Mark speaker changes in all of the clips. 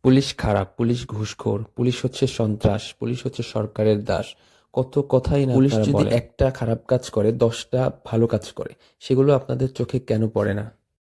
Speaker 1: Police খারাপ, police ঘুষখোর, police হচ্ছে সন্ত্রাস, পুলিশ হচ্ছে সরকারের দাস। কত কথাই না পুলিশ
Speaker 2: আপনারা
Speaker 1: যদি
Speaker 2: বলেন।
Speaker 1: একটা খারাপ কাজ করে 10টা ভালো কাজ করে, সেগুলো আপনাদের চোখে কেন পড়ে না?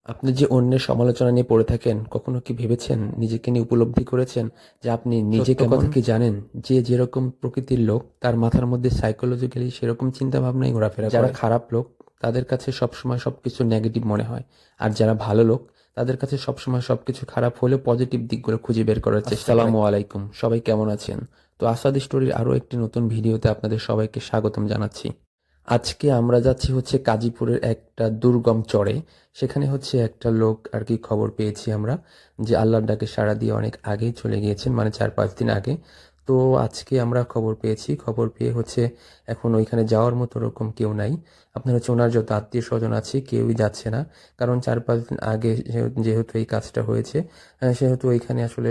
Speaker 1: আপনি যে অন্যের সমালোচনা নিয়ে পড়ে থাকেন, কখনো কি ভেবেছেন, নিজেকে নিয়ে উপলব্ধি করেছেন যে আপনি নিজে
Speaker 2: সত্য
Speaker 1: কেমন?
Speaker 2: কথা
Speaker 1: কি জানেন যে যেরকম প্রকৃতির লোক তার মাথার মধ্যে সাইকোলজিক্যালি সেরকম চিন্তা ভাবনাই ঘোরাফেরা করে। যারা খারাপ লোক তাদের কাছে সবসময় সবকিছু নেগেটিভ মনে হয়, আর যারা ভালো লোক তাদের কাছে সবসময় সবকিছু খারাপ হলেও পজিটিভ দিকগুলো খুঁজে বের করার চেষ্টা করে। আসসালামু আলাইকুম, সবাই কেমন আছেন? তো আসাদ স্টোরির আরও একটি নতুন ভিডিওতে আপনাদের সবাইকে স্বাগতম জানাচ্ছি। আজকে আমরা যাচ্ছি হচ্ছে গাজীপুরের একটা দুর্গম চরে। সেখানে হচ্ছে একটা লোক আর কি খবর পেয়েছি আমরা, যে আল্লাহর ডাকে সাড়া দিয়ে অনেক আগেই চলে গিয়েছেন, মানে 4-5 দিন আগে। তো আজকে আমরা খবর পেয়েছি, খবর পেয়ে হচ্ছে এখন ওইখানে যাওয়ার মতো ওরকম কেউ নাই। আপনার হচ্ছে ওনার যত আত্মীয় স্বজন আছে কেউই যাচ্ছে না, কারণ 4-5 দিন আগে যেহেতু এই কাজটা হয়েছে, সেহেতু ওইখানে আসলে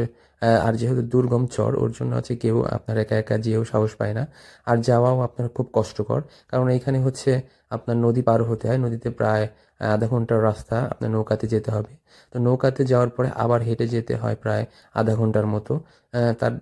Speaker 1: আর যেহেতু দুর্গম চর, ওর জন্য আছে কেউ আপনার একা একা যেও সাহস পায় না। আর যাওয়াও আপনার খুব কষ্টকর, কারণ এইখানে হচ্ছে আপনার নদী পার হতে হয়। নদীতে প্রায় আধা ঘন্টার রাস্তা আপনার নৌকাতে যেতে হবে। তো নৌকাতে যাওয়ার পরে আবার হেঁটে যেতে হয় প্রায় আধা ঘন্টার মতো।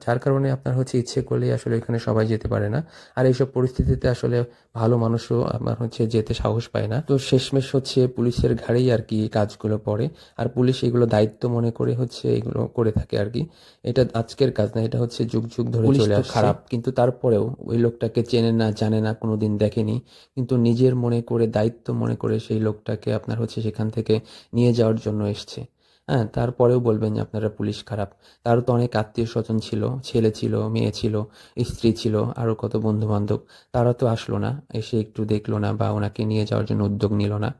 Speaker 1: যার কারণে আপনার হচ্ছে ইচ্ছে করলেই আসলে এখানে সবাই যেতে পারে না। আর এইসব পরিস্থিতিতে আসলে ভালো মানুষও আপনার হচ্ছে যেতে সাহস পায় না। তো শেষমেশ হচ্ছে পুলিশের ঘাড়েই আর কি কাজগুলো পড়ে, আর পুলিশ এগুলো দায়িত্ব মনে করে হচ্ছে এগুলো করে থাকে আর কি। এটা আজকের কাজ না, এটা হচ্ছে যুগ যুগ ধরে
Speaker 2: পুলিশ
Speaker 1: চলে
Speaker 2: তো
Speaker 1: আসছে।
Speaker 2: খারাপ।
Speaker 1: কিন্তু তারপরেও ওই লোকটাকে চেনে না, জানে না, কোনোদিন দেখেনি, কিন্তু নিজের মনে করে, দায়িত্ব মনে করে সেই লোকটাকে আপনার হচ্ছে সেখান থেকে নিয়ে যাওয়ার জন্য এসছে। হ্যাঁ, তারপরেও বলবেন যে আপনারা পুলিশ খারাপ। তারও তো অনেক আত্মীয় স্বজন ছিল, ছেলে ছিল, মেয়ে ছিল, স্ত্রী ছিল, আরও কত বন্ধু বান্ধব। তারা তো আসলো না, এসে একটু দেখলো না বা ওনাকে নিয়ে যাওয়ার জন্য উদ্যোগ নিল না।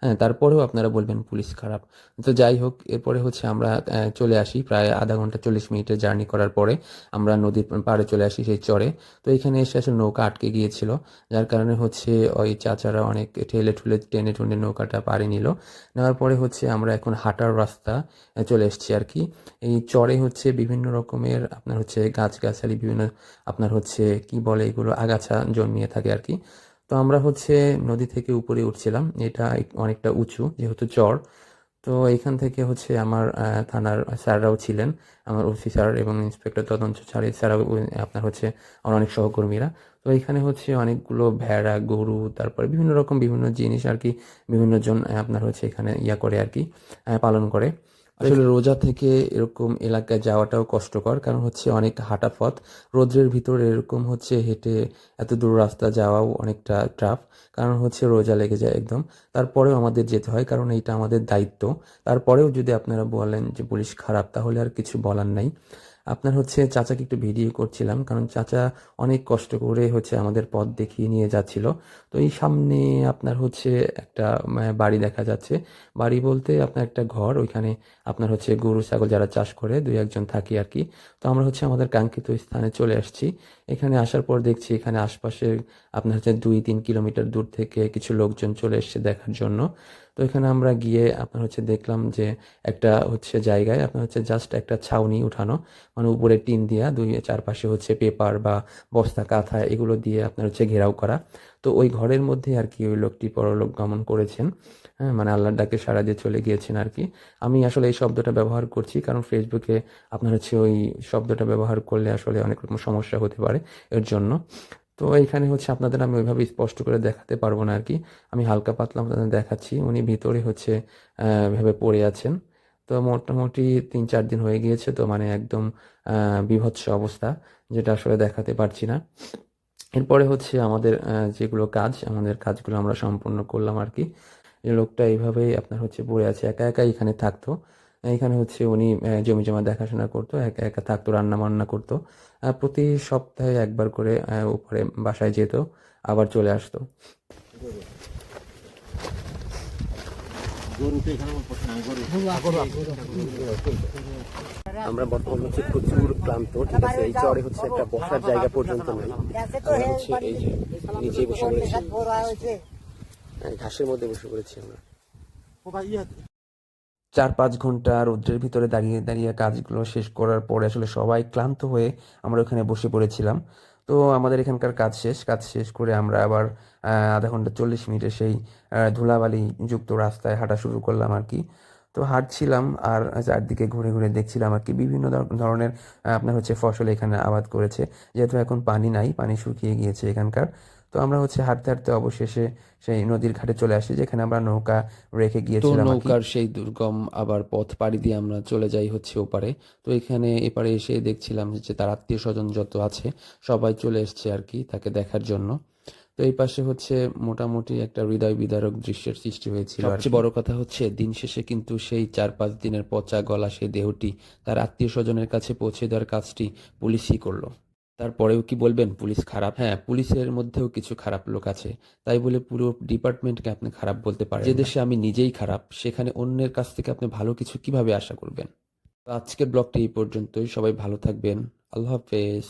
Speaker 1: হ্যাঁ, তারপরেও আপনারা বলবেন পুলিশ খারাপ। তো যাই হোক, এরপরে হচ্ছে আমরা চলে আসি প্রায় আধা ঘন্টা 40 মিনিটের জার্নি করার পরে আমরা নদীর পাড়ে চলে আসি সেই চরে। তো এখানে এসে আসলে নৌকা আটকে গিয়েছিল, যার কারণে হচ্ছে ওই চাচারা অনেক ঠেলে ঠুলে টেনে টুনে নৌকাটা পাড়ে নিল। নেওয়ার পরে হচ্ছে আমরা এখন হাঁটার রাস্তা চলে এসেছি আর কি। এই চরে হচ্ছে বিভিন্ন রকমের আপনার হচ্ছে গাছগাছালি, বিভিন্ন আপনার হচ্ছে কি বলে এগুলো, আগাছা জন্মিয়ে থাকে আর কি। তো আমরা হচ্ছে নদী থেকে উপরে উঠছিলাম, এটা অনেকটা উঁচু যেহেতু চর। তো এইখান থেকে হচ্ছে আমার থানার স্যাররাও ছিলেন, আমার ওসি স্যার এবং ইন্সপেক্টর তদন্ত স্যার, এছাড়াও আপনার হচ্ছে আমার অনেক সহকর্মীরা। তো এখানে হচ্ছে অনেকগুলো ভেড়া, গরু, তারপরে বিভিন্ন রকম বিভিন্ন জিনিস আর কি, বিভিন্ন জন আপনার হচ্ছে এখানে করে আর কি, পালন করে। আসলে রোজা থেকে এরকম এলাকায় যাওয়াটাও কষ্টকর, কারণ হচ্ছে অনেক হাঁটা পথ, রোদ্রের ভিতরে এরকম হচ্ছে হেঁটে এত দূর রাস্তা যাওয়াও অনেকটা টাফ, কারণ হচ্ছে রোজা লেগে যায় একদম। তারপরেও আমাদের যেতে হয়, কারণ এইটা আমাদের দায়িত্ব। তারপরেও যদি আপনারা বলেন যে পুলিশ খারাপ, তাহলে আর কিছু বলার নাই। আপনার হচ্ছে চাচাকে একটু ভিডিও করছিলাম, কারণ চাচা অনেক কষ্ট করে হচ্ছে আমাদের পথ দেখিয়ে নিয়ে যাচ্ছিল। তো এই সামনে আপনার হচ্ছে একটা বাড়ি দেখা যাচ্ছে। বাড়ি বলতে আপনার একটা ঘর, ওইখানে আপনার হচ্ছে গরু ছাগল যারা চাষ করে দুই একজন থাকি আর কি। তো আমরা হচ্ছে আমাদের কাঙ্ক্ষিত স্থানে চলে আসছি। এখানে আসার পর দেখছি এখানে আশপাশে আপনার হচ্ছে 2-3 কিলোমিটার দূর থেকে কিছু লোকজন চলে এসেছে দেখার জন্য। তো এখানে আমরা গিয়ে আপনার হচ্ছে দেখলাম যে একটা হচ্ছে জায়গায় আপনার হচ্ছে জাস্ট একটা ছাউনি উঠানো, মানে উপরে টিন দিয়া, দুই চারপাশে হচ্ছে পেপার বা বস্তা কাঁথা এগুলো দিয়ে আপনার হচ্ছে ঘেরাও করা। তো ওই ঘরের মধ্যে আর কি ওই লোকটি পরলোক গমন করেছেন। হ্যাঁ, মানে আল্লাহর ডাকে সাড়া দিয়ে চলে গিয়েছেন আর কি। আমি আসলে এই শব্দটা ব্যবহার করছি কারণ ফেসবুকে আপনার হচ্ছে ওই শব্দটা ব্যবহার করলে আসলে অনেক রকম সমস্যা হতে পারে, এর জন্য। তো এইখানে হচ্ছে আপনাদের আমি ওইভাবে স্পষ্ট করে দেখাতে পারবো না আর কি। আমি হালকা পাতলা আপনাদের দেখাচ্ছি, উনি ভিতরে হচ্ছে ভেবে পড়ে আছেন। তো মোটামুটি 3-4 দিন হয়ে গিয়েছে, তো মানে একদম বীভৎস অবস্থা, যেটা আসলে দেখাতে পারছি না। এরপরে হচ্ছে আমাদের যেগুলো কাজ, আমাদের কাজগুলো আমরা সম্পূর্ণ করলাম আর কি। এই লোকটা এইভাবেই আপনার হচ্ছে পড়ে আছে, একা একা এখানে থাকতো। এখানে হচ্ছে উনি জমি জমা দেখাশোনা করতো, একা একা থাকতো, রান্না বান্না করতো। প্রতি সপ্তাহে একবার করে উপরে বাসায় যেত, আবার চলে আসতো। আমরা বর্তমানে হচ্ছে প্রচুর ক্লান্ত, ঠিক আছে? এই চরে হচ্ছে একটা বসার জায়গা পর্যন্ত নেই। আমরা হচ্ছে এই যে নিচে বসে পড়েছি, ঘাসের মধ্যে বসে পড়েছি আমরা। 4-5 ঘন্টা রৌদ্রের ভিতরে দাঁড়িয়ে দাঁড়িয়ে কাজগুলো শেষ করার পরে আসলে সবাই ক্লান্ত হয়ে আমরা ওখানে বসে পড়েছিলাম। তো আমাদের এখানকার কাজ শেষ, কাজ শেষ করে আমরা আবার আধা ঘন্টা 40 মিনিটে সেই ধুলাবালি যুক্ত রাস্তায় হাঁটা শুরু করলাম আর কি। তো তো হাঁটছিলাম আর চারদিকে ঘুরে ঘুরে দেখছিলাম আর কি বিভিন্ন ধরনের আপনার হচ্ছে ফসল এখানে আবাদ করেছে। যেহেতু এখন পানি নাই, পানি শুকিয়ে গিয়েছে এখানকার। তো আমরা হচ্ছে হাঁটতে হাঁটতে অবশেষে সেই নদীর ঘাটে চলে আসি, যেখানে আমরা নৌকা রেখে তো গিয়েছিলাম আর কি। নৌকার সেই দুর্গম আবার পথ পাড়ি দিয়ে আমরা চলে যাই হচ্ছে ওপারে। তো এখানে এপারে এসে দেখছিলাম যে তার আত্মীয় স্বজন যত আছে সবাই চলে এসছে আর কি তাকে দেখার জন্য। তো এই পাশে হচ্ছে মোটামুটি একটা হৃদয় বিদারক দৃশ্যের সৃষ্টি হয়েছিল আর সবচেয়ে বড় কথা হচ্ছে দিন শেষে কিন্তু সেই 4-5 দিনের পচা গলা সেই দেহটি তার আত্মীয় স্বজনের কাছে পৌঁছে দেওয়ার কাজটি পুলিশই করলো। তারপরেও কি বলবেন পুলিশ খারাপ? হ্যাঁ, পুলিশের মধ্যেও কিছু খারাপ লোক আছে। তাই বলে পুরো ডিপার্টমেন্টকে আপনি খারাপ বলতে পারেন যে না। দেশে আমি নিজেই খারাপ, সেখানে অন্যের কাছ থেকে আপনি ভালো কিছু কিভাবে আশা করবেন? তো আজকের ব্লগটি এই পর্যন্তই। সবাই ভালো থাকবেন। আল্লাহ হাফেজ।